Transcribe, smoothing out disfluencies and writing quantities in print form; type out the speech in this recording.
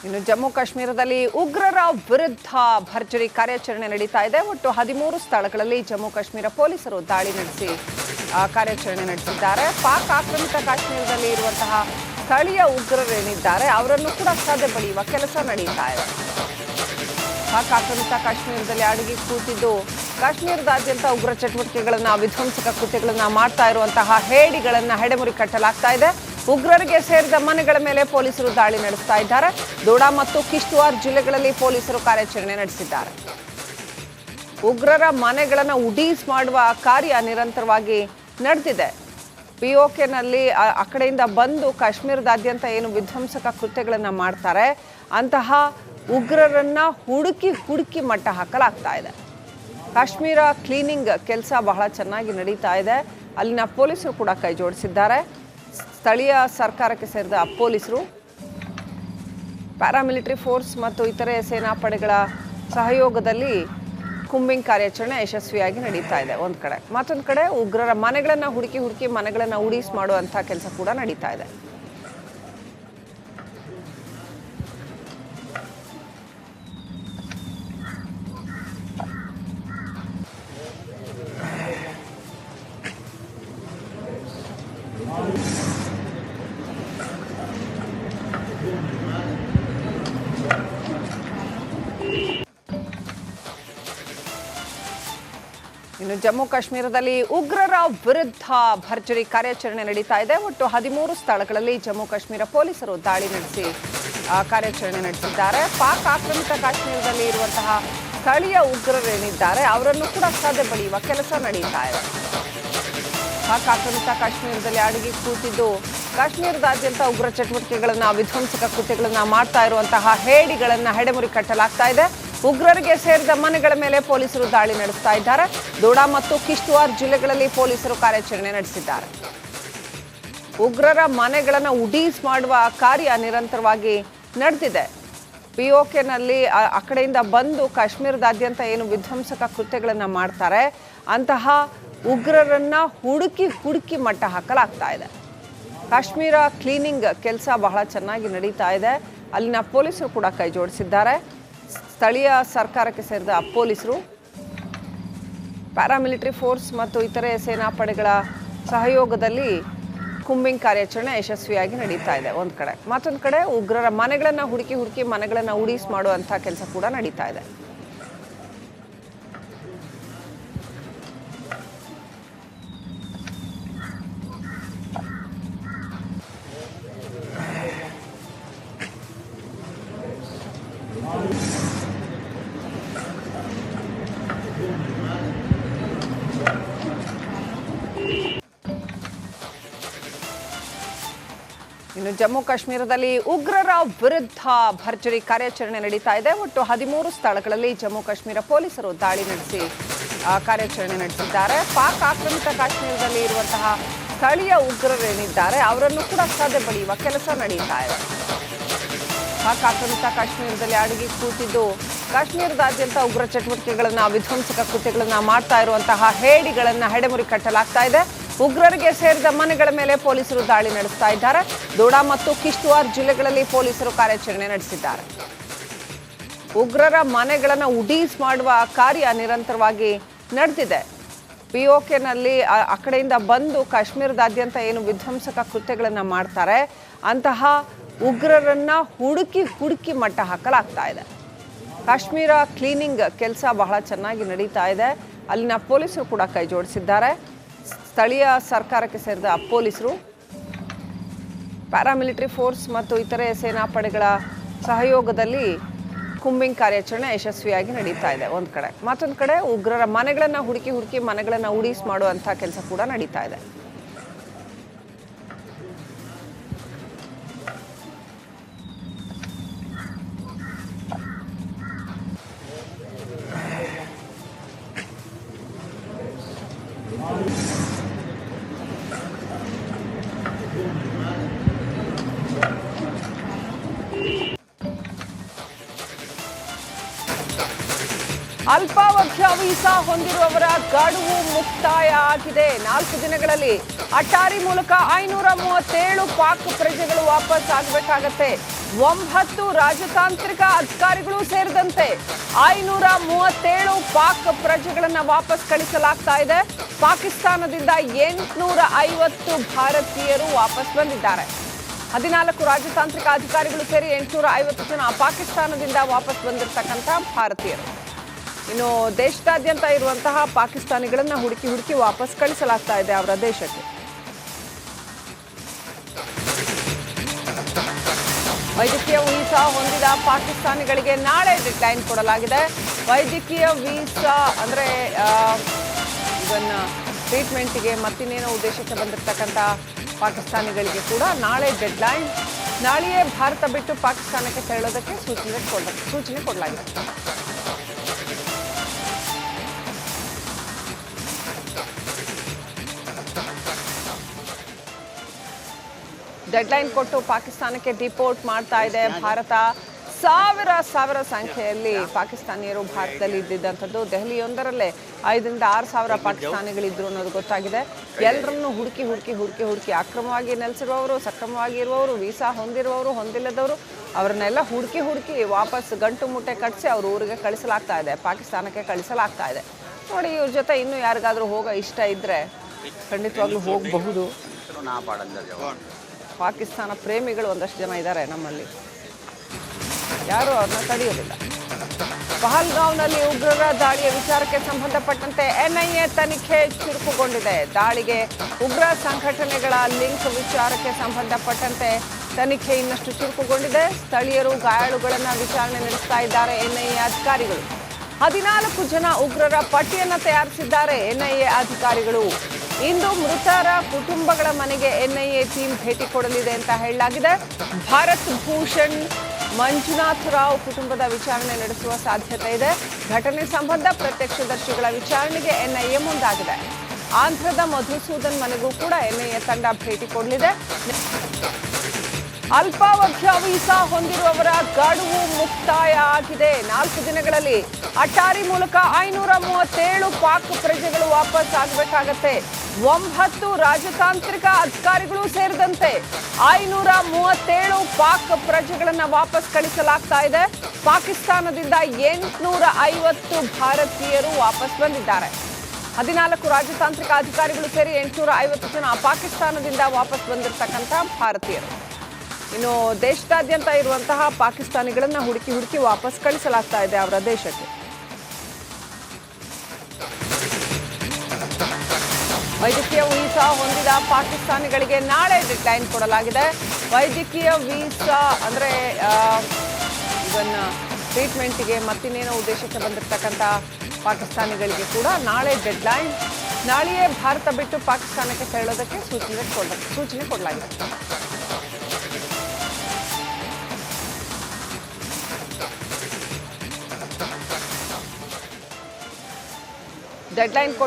ಇನ್ನು ಜಮ್ಮು ಕಾಶ್ಮೀರದಲ್ಲಿ ಉಗ್ರರ ವಿರುದ್ಧ ಭರ್ಜರಿ ಕಾರ್ಯಾಚರಣೆ ನಡೀತಾ ಇದೆ. ಒಟ್ಟು 13 ಸ್ಥಳಗಳಲ್ಲಿ ಜಮ್ಮು ಕಾಶ್ಮೀರ ಪೊಲೀಸರು ದಾಳಿ ನಡೆಸಿ ಕಾರ್ಯಾಚರಣೆ ನಡೆಸಿದ್ದಾರೆ. ಪಾಕ್ ಆಕ್ರಮಿತ ಕಾಶ್ಮೀರದಲ್ಲಿ ಇರುವಂತಹ ಸ್ಥಳೀಯ ಉಗ್ರರೇನಿದ್ದಾರೆ ಅವರನ್ನು ಕೂಡ ಸದೆ ಬಡಿಯುವ ಕೆಲಸ ನಡೀತಾ ಇದೆ. ಪಾಕ್ ಆಕ್ರಮಿತ ಕಾಶ್ಮೀರದಲ್ಲಿ ಅಡಗಿ ಕೂತಿದ್ದು ಕಾಶ್ಮೀರದಾದ್ಯಂತ ಉಗ್ರ ಚಟುವಟಿಕೆಗಳನ್ನ ವಿಧ್ವಂಸಕ ಕೃತ್ಯಗಳನ್ನ ಮಾಡ್ತಾ ಇರುವಂತಹ ಹೇಡಿಗಳನ್ನ ಹೆಡೆಮುರಿ ಕಟ್ಟಲಾಗ್ತಾ ಇದೆ. ಉಗ್ರರಿಗೆ ಸೇರಿದ ಮನೆಗಳ ಮೇಲೆ ಪೊಲೀಸರು ದಾಳಿ ನಡೆಸ್ತಾ ಇದ್ದಾರೆ. ದೋಡಾ ಮತ್ತು ಕಿಶ್ತವಾರ್ ಜಿಲ್ಲೆಗಳಲ್ಲಿ ಪೊಲೀಸರು ಕಾರ್ಯಾಚರಣೆ ನಡೆಸಿದ್ದಾರೆ. ಉಗ್ರರ ಮನೆಗಳನ್ನ ಉಡೀಸ್ ಮಾಡುವ ಕಾರ್ಯ ನಿರಂತರವಾಗಿ ನಡೆದಿದೆ. ಪಿಒಕೆನಲ್ಲಿ ಆ ಕಡೆಯಿಂದ ಬಂದು ಕಾಶ್ಮೀರದಾದ್ಯಂತ ಏನು ವಿಧ್ವಂಸಕ ಕೃತ್ಯಗಳನ್ನ ಮಾಡ್ತಾರೆ ಅಂತಹ ಉಗ್ರರನ್ನ ಹುಡುಕಿ ಮಟ್ಟ ಹಾಕಲಾಗ್ತಾ ಇದೆ. ಕಾಶ್ಮೀರ ಕ್ಲೀನಿಂಗ್ ಕೆಲಸ ಬಹಳ ಚೆನ್ನಾಗಿ ನಡೀತಾ ಇದೆ. ಅಲ್ಲಿನ ಪೊಲೀಸರು ಕೂಡ ಕೈ ಜೋಡಿಸಿದ್ದಾರೆ. ಸ್ಥಳೀಯ ಸರ್ಕಾರಕ್ಕೆ ಸೇರಿದ ಪೊಲೀಸರು, ಪ್ಯಾರಾಮಿಲಿಟರಿ ಫೋರ್ಸ್ ಮತ್ತು ಇತರೆ ಸೇನಾ ಪಡೆಗಳ ಸಹಯೋಗದಲ್ಲಿ ಕುಂಬಿಂಗ್ ಕಾರ್ಯಾಚರಣೆ ಯಶಸ್ವಿಯಾಗಿ ನಡೀತಾ ಇದೆ. ಒಂದು ಕಡೆ, ಮತ್ತೊಂದು ಕಡೆ ಉಗ್ರರ ಮನೆಗಳನ್ನು ಹುಡುಕಿ ಮನೆಗಳನ್ನು ಉಡೀಸ್ ಮಾಡುವಂಥ ಕೆಲಸ ಕೂಡ ನಡೀತಾ ಇದೆ. ಇನ್ನು ಜಮ್ಮು ಕಾಶ್ಮೀರದಲ್ಲಿ ಉಗ್ರರ ವಿರುದ್ಧ ಭರ್ಜರಿ ಕಾರ್ಯಾಚರಣೆ ನಡೀತಾ ಇದೆ. ಒಟ್ಟು 13 ಸ್ಥಳಗಳಲ್ಲಿ ಜಮ್ಮು ಕಾಶ್ಮೀರ ಪೊಲೀಸರು ದಾಳಿ ನಡೆಸಿ ಕಾರ್ಯಾಚರಣೆ ನಡೆಸಿದ್ದಾರೆ. ಪಾಕ್ ಆಕ್ರಮಿತ ಕಾಶ್ಮೀರದಲ್ಲಿ ಇರುವಂತಹ ಸ್ಥಳೀಯ ಉಗ್ರರೇನಿದ್ದಾರೆ ಅವರನ್ನು ಕೂಡ ಸದೆ ಬಡಿಯುವ ಕೆಲಸ ನಡೀತಾ ಇದೆ. ಪಾಕ್ ಆಕ್ರಮಿತ ಕಾಶ್ಮೀರದಲ್ಲಿ ಅಡಗಿ ಕೂತಿದ್ದು ಕಾಶ್ಮೀರದಾದ್ಯಂತ ಉಗ್ರ ಚಟುವಟಿಕೆಗಳನ್ನ ವಿಧ್ವಂಸಕ ಕೃತ್ಯಗಳನ್ನ ಮಾಡ್ತಾ ಇರುವಂತಹ ಹೇಡಿಗಳನ್ನ ಹೆಡೆಮುರಿ ಕಟ್ಟಲಾಗ್ತಾ ಇದೆ. ಉಗ್ರರಿಗೆ ಸೇರಿದ ಮನೆಗಳ ಮೇಲೆ ಪೊಲೀಸರು ದಾಳಿ ನಡೆಸ್ತಾ ಇದ್ದಾರೆ. ದೋಡಾ ಮತ್ತು ಕಿಶ್ತವಾರ್ ಜಿಲ್ಲೆಗಳಲ್ಲಿ ಪೊಲೀಸರು ಕಾರ್ಯಾಚರಣೆ ನಡೆಸಿದ್ದಾರೆ. ಉಗ್ರರ ಮನೆಗಳನ್ನು ಉಡೀಸ್ ಮಾಡುವ ಕಾರ್ಯ ನಿರಂತರವಾಗಿ ನಡೆದಿದೆ. ಪಿಒಕೆನಲ್ಲಿ ಆ ಕಡೆಯಿಂದ ಬಂದು ಕಾಶ್ಮೀರದಾದ್ಯಂತ ಏನು ವಿಧ್ವಂಸಕ ಕೃತ್ಯಗಳನ್ನ ಮಾಡ್ತಾರೆ ಅಂತಹ ಉಗ್ರರನ್ನ ಹುಡುಕಿ ಮಟ್ಟ ಹಾಕಲಾಗ್ತಾ ಇದೆ. ಕಾಶ್ಮೀರ ಕ್ಲೀನಿಂಗ್ ಕೆಲಸ ಬಹಳ ಚೆನ್ನಾಗಿ ನಡೀತಾ ಇದೆ. ಅಲ್ಲಿನ ಪೊಲೀಸರು ಕೂಡ ಕೈ ಜೋಡಿಸಿದ್ದಾರೆ. ಸ್ಥಳೀಯ ಸರ್ಕಾರಕ್ಕೆ ಸೇರಿದ ಪೊಲೀಸರು, ಪ್ಯಾರಾಮಿಲಿಟರಿ ಫೋರ್ಸ್ ಮತ್ತು ಇತರೆ ಸೇನಾ ಪಡೆಗಳ ಸಹಯೋಗದಲ್ಲಿ ಕುಂಬಿಂಗ್ ಕಾರ್ಯಾಚರಣೆ ಯಶಸ್ವಿಯಾಗಿ ನಡೀತಾ ಇದೆ. ಒಂದು ಕಡೆ, ಮತ್ತೊಂದು ಕಡೆ ಉಗ್ರರ ಮನೆಗಳನ್ನು ಹುಡುಕಿ ಮನೆಗಳನ್ನು ಉಡೀಸ್ ಮಾಡುವಂಥ ಕೆಲಸ ಕೂಡ ನಡೀತಾ ಇದೆ. ಇನ್ನು ಜಮ್ಮು ಕಾಶ್ಮೀರದಲ್ಲಿ ಉಗ್ರರ ವಿರುದ್ಧ ಭರ್ಜರಿ ಕಾರ್ಯಾಚರಣೆ ನಡೀತಾ ಇದೆ. ಒಟ್ಟು 13 ಸ್ಥಳಗಳಲ್ಲಿ ಜಮ್ಮು ಕಾಶ್ಮೀರ ಪೊಲೀಸರು ದಾಳಿ ನಡೆಸಿ ಕಾರ್ಯಾಚರಣೆ ನಡೆಸಿದ್ದಾರೆ. ಪಾಕ್ ಆಕ್ರಮಿತ ಕಾಶ್ಮೀರದಲ್ಲಿ ಇರುವಂತಹ ಸ್ಥಳೀಯ ಉಗ್ರರೇನಿದ್ದಾರೆ ಅವರನ್ನು ಕೂಡ ಸದೆ ಬಡಿಯುವ ಕೆಲಸ ನಡೀತಾ ಇದೆ. ಪಾಕ್ ಆಕ್ರಮಿತ ಕಾಶ್ಮೀರದಲ್ಲಿ ಅಡಗಿ ಕೂತಿದ್ದು ಕಾಶ್ಮೀರದಾದ್ಯಂತ ಉಗ್ರ ಚಟುವಟಿಕೆಗಳನ್ನ ವಿಧ್ವಂಸಕ ಕೃತ್ಯಗಳನ್ನ ಮಾಡ್ತಾ ಇರುವಂತಹ ಹೇಡಿಗಳನ್ನ ಹೆಡೆಮುರಿ ಕಟ್ಟಲಾಗ್ತಾ ಇದೆ. ಉಗ್ರರಿಗೆ ಸೇರಿದ ಮನೆಗಳ ಮೇಲೆ ಪೊಲೀಸರು ದಾಳಿ ನಡೆಸ್ತಾ ಇದ್ದಾರೆ. ದೋಡಾ ಮತ್ತು ಕಿಶ್ತವಾರ್ ಜಿಲ್ಲೆಗಳಲ್ಲಿ ಪೊಲೀಸರು ಕಾರ್ಯಾಚರಣೆ ನಡೆಸಿದ್ದಾರೆ. ಉಗ್ರರ ಮನೆಗಳನ್ನು ಉಡೀಸ್ ಮಾಡುವ ಕಾರ್ಯ ನಿರಂತರವಾಗಿ ನಡೆದಿದೆ. ಪಿಒಕೆನಲ್ಲಿ ಆ ಕಡೆಯಿಂದ ಬಂದು ಕಾಶ್ಮೀರದಾದ್ಯಂತ ಏನು ವಿಧ್ವಂಸಕ ಕೃತ್ಯಗಳನ್ನ ಮಾಡ್ತಾರೆ ಅಂತಹ ಉಗ್ರರನ್ನ ಹುಡುಕಿ ಮಟ್ಟ ಹಾಕಲಾಗ್ತಾ ಇದೆ. ಕಾಶ್ಮೀರ ಕ್ಲೀನಿಂಗ್ ಕೆಲಸ ಬಹಳ ಚೆನ್ನಾಗಿ ನಡೀತಾ ಇದೆ. ಅಲ್ಲಿನ ಪೊಲೀಸರು ಕೂಡ ಕೈ ಜೋಡಿಸಿದ್ದಾರೆ. ಸ್ಥಳೀಯ ಸರ್ಕಾರಕ್ಕೆ ಸೇರಿದ ಪೊಲೀಸರು, ಪ್ಯಾರಾಮಿಲಿಟರಿ ಫೋರ್ಸ್ ಮತ್ತು ಇತರೆ ಸೇನಾ ಪಡೆಗಳ ಸಹಯೋಗದಲ್ಲಿ ಕುಂಬಿಂಗ್ ಕಾರ್ಯಾಚರಣೆ ಯಶಸ್ವಿಯಾಗಿ ನಡೀತಾ ಇದೆ. ಒಂದು ಕಡೆ, ಮತ್ತೊಂದು ಕಡೆ ಉಗ್ರರ ಮನೆಗಳನ್ನು ಹುಡುಕಿ ಮನೆಗಳನ್ನು ಉಡೀಸ್ ಮಾಡುವಂಥ ಕೆಲಸ ಕೂಡ ನಡೀತಾ ಇದೆ. ಅಲ್ಪಾವಧಿಯ ವೀಸಾ ಹೊಂದಿರುವವರ ಗಡುವು ಮುಕ್ತಾಯ ಆಗಿದೆ. 4 ದಿನಗಳಲ್ಲಿ ಅಟ್ಟಾರಿ ಮೂಲಕ 537 ಪಾಕ್ ಪ್ರಜೆಗಳು ವಾಪಸ್ ಆಗಬೇಕಾಗತ್ತೆ. 9 ರಾಜತಾಂತ್ರಿಕ ಅಧಿಕಾರಿಗಳು ಸೇರಿದಂತೆ 537 ಪಾಕ್ ಪ್ರಜೆಗಳನ್ನ ವಾಪಸ್ ಕಳಿಸಲಾಗ್ತಾ ಇದೆ. ಪಾಕಿಸ್ತಾನದಿಂದ 850 ಭಾರತೀಯರು ವಾಪಸ್ ಬಂದಿದ್ದಾರೆ. 14 ರಾಜತಾಂತ್ರಿಕ ಅಧಿಕಾರಿಗಳು ಸೇರಿ 850 ಜನ ಪಾಕಿಸ್ತಾನದಿಂದ ವಾಪಸ್ ಬಂದಿರತಕ್ಕಂಥ ಭಾರತೀಯರು. ಇನ್ನು ದೇಶದಾದ್ಯಂತ ಇರುವಂತಹ ಪಾಕಿಸ್ತಾನಿಗಳನ್ನ ಹುಡುಕಿ ವಾಪಸ್ ಕಳಿಸಲಾಗ್ತಾ ಇದೆ ಅವರ ದೇಶಕ್ಕೆ. ವೈದ್ಯಕೀಯ ವೀಸಾ ಹೊಂದಿದ ಪಾಕಿಸ್ತಾನಿಗಳಿಗೆ ನಾಳೆ ಡೆಡ್ಲೈನ್ ಕೊಡಲಾಗಿದೆ. ವೈದ್ಯಕೀಯ ವೀಸಾ ಅಂದ್ರೆ ಇವನ್ ಟ್ರೀಟ್ಮೆಂಟ್ಗೆ ಮತ್ತಿನ್ನೇನೋ ಉದ್ದೇಶಕ್ಕೆ ಬಂದಿರತಕ್ಕಂಥ ಪಾಕಿಸ್ತಾನಿಗಳಿಗೆ ಕೂಡ ನಾಳೆ ಡೆಡ್ಲೈನ್. ನಾಳೆಯೇ ಭಾರತ ಬಿಟ್ಟು ಪಾಕಿಸ್ತಾನಕ್ಕೆ ತೆರಳೋದಕ್ಕೆ ಸೂಚನೆ ಕೊಡಲಾಗಿದೆ. ಡೆಡ್ಲೈನ್ ಕೊಟ್ಟು ಪಾಕಿಸ್ತಾನಕ್ಕೆ ಡಿಪೋರ್ಟ್ ಮಾಡ್ತಾ ಇದೆ ಭಾರತ. ಸಾವಿರ ಸಂಖ್ಯೆಯಲ್ಲಿ ಪಾಕಿಸ್ತಾನಿಯರು ಭಾರತದಲ್ಲಿ ಇದ್ದಿದ್ದಂಥದ್ದು. ದೆಹಲಿಯೊಂದರಲ್ಲೇ 5,000 to 6,000 ಪಾಕಿಸ್ತಾನಿಗಳಿದ್ರು ಅನ್ನೋದು ಗೊತ್ತಾಗಿದೆ. ಎಲ್ಲರನ್ನೂ ಹುಡುಕಿ ಅಕ್ರಮವಾಗಿ ನೆಲೆಸಿರುವವರು, ಸಕ್ರಮವಾಗಿ ಇರುವವರು, ವೀಸಾ ಹೊಂದಿರುವವರು, ಹೊಂದಿಲ್ಲದವರು ಅವರನ್ನೆಲ್ಲ ಹುಡುಕಿ ವಾಪಸ್ ಗಂಟು ಮುಟ್ಟೆ ಕಟ್ಟಿಸಿ ಅವ್ರ ಊರಿಗೆ ಕಳಿಸಲಾಗ್ತಾ ಇದೆ, ಪಾಕಿಸ್ತಾನಕ್ಕೆ ಕಳಿಸಲಾಗ್ತಾ ಇದೆ. ನೋಡಿ, ಇವ್ರ ಜೊತೆ ಇನ್ನೂ ಯಾರಿಗಾದ್ರೂ ಹೋಗೋ ಇಷ್ಟ ಇದ್ರೆ ಖಂಡಿತವಾಗ್ಲೂ ಹೋಗಬಹುದು. ಪಾಕಿಸ್ತಾನ ಪ್ರೇಮಿಗಳು ಒಂದಷ್ಟು ಜನ ಇದ್ದಾರೆ ನಮ್ಮಲ್ಲಿ, ಯಾರು ಅವ್ರನ್ನ ತಡೆಯೋದಿಲ್ಲ. ಪಹಲ್ಗಾಂವ್ನಲ್ಲಿ ಉಗ್ರರ ದಾಳಿಯ ವಿಚಾರಕ್ಕೆ ಸಂಬಂಧಪಟ್ಟಂತೆ ಎನ್ಐಎ ತನಿಖೆ ಚುರುಕುಗೊಂಡಿದೆ. ದಾಳಿಗೆ ಉಗ್ರ ಸಂಘಟನೆಗಳ ಲಿಂಕ್ ವಿಚಾರಕ್ಕೆ ಸಂಬಂಧಪಟ್ಟಂತೆ ತನಿಖೆ ಇನ್ನಷ್ಟು ಚುರುಕುಗೊಂಡಿದೆ. ಸ್ಥಳೀಯರು, ಗಾಯಾಳುಗಳನ್ನು ವಿಚಾರಣೆ ನಡೆಸ್ತಾ ಇದ್ದಾರೆ ಎನ್ಐಎ ಅಧಿಕಾರಿಗಳು. 14 ಜನ ಉಗ್ರರ ಪಟ್ಟಿಯನ್ನು ತಯಾರಿಸಿದ್ದಾರೆ ಎನ್ಐಎ ಅಧಿಕಾರಿಗಳು. ಇಂದು ಮೃತರ ಕುಟುಂಬಗಳ ಮನೆಗೆ ಎನ್ಐಎ ಟೀಮ್ ಭೇಟಿ ಕೊಡಲಿದೆ ಅಂತ ಹೇಳಲಾಗಿದೆ. ಭಾರತ್ ಭೂಷಣ್ ಮಂಜುನಾಥ್ ರಾವ್ ಕುಟುಂಬದ ವಿಚಾರಣೆ ನಡೆಸುವ ಸಾಧ್ಯತೆ ಇದೆ. ಘಟನೆ ಸಂಬಂಧ ಪ್ರತ್ಯಕ್ಷದರ್ಶಿಗಳ ವಿಚಾರಣೆಗೆ ಎನ್ಐಎ ಮುಂದಾಗಿದೆ. ಆಂಧ್ರದ ಮಧುಸೂದನ್ ಮನೆಗೂ ಕೂಡ ಎನ್ಐಎ ತಂಡ ಭೇಟಿ ಕೊಡಲಿದೆ. ಅಲ್ಪಾವಧಿಯ ವೀಸಾ ಹೊಂದಿರುವವರ ಗಡುವು ಮುಕ್ತಾಯ ಆಗಿದೆ. 4 ದಿನಗಳಲ್ಲಿ ಅಟ್ಟಾರಿ ಮೂಲಕ 537 ಪಾಕ್ ಪ್ರಜೆಗಳು ವಾಪಸ್ ಆಗಬೇಕಾಗತ್ತೆ. 9 ರಾಜತಾಂತ್ರಿಕ ಅಧಿಕಾರಿಗಳು ಸೇರಿದಂತೆ 537 ಪಾಕ್ ಪ್ರಜೆಗಳನ್ನ ವಾಪಸ್ ಕಳಿಸಲಾಗ್ತಾ ಇದೆ. ಪಾಕಿಸ್ತಾನದಿಂದ 850 ಭಾರತೀಯರು ವಾಪಸ್ ಬಂದಿದ್ದಾರೆ. 14 ರಾಜತಾಂತ್ರಿಕ ಅಧಿಕಾರಿಗಳು ಸೇರಿ 850 ಜನ ಪಾಕಿಸ್ತಾನದಿಂದ ವಾಪಸ್ ಬಂದಿರತಕ್ಕಂಥ ಭಾರತೀಯರು. ಇನ್ನು ದೇಶದಾದ್ಯಂತ ಇರುವಂತಹ ಪಾಕಿಸ್ತಾನಿಗಳನ್ನ ಹುಡುಕಿ ವಾಪಸ್ ಕಳಿಸಲಾಗ್ತಾ ಇದೆ ಅವರ ದೇಶಕ್ಕೆ. ವೈದ್ಯಕೀಯ ವೀಸಾ ಹೊಂದಿದ ಪಾಕಿಸ್ತಾನಿಗಳಿಗೆ ನಾಳೆ ಡೆಡ್ಲೈನ್ ಕೊಡಲಾಗಿದೆ. ವೈದ್ಯಕೀಯ ವೀಸಾ ಅಂದ್ರೆ ಇವನ್ ಟ್ರೀಟ್ಮೆಂಟ್ಗೆ ಮತ್ತಿನ್ನೇನೋ ಉದ್ದೇಶಕ್ಕೆ ಬಂದಿರತಕ್ಕಂಥ ಪಾಕಿಸ್ತಾನಿಗಳಿಗೆ ಕೂಡ ನಾಳೆ ಡೆಡ್ಲೈನ್. ನಾಳೆಯೇ ಭಾರತ ಬಿಟ್ಟು ಪಾಕಿಸ್ತಾನಕ್ಕೆ ತೆರಳೋದಕ್ಕೆ ಸೂಚನೆ ಕೊಡಲಾಗಿದೆ. ಡೆಡ್ಲೈನ್ ಕೊಟ್ಟು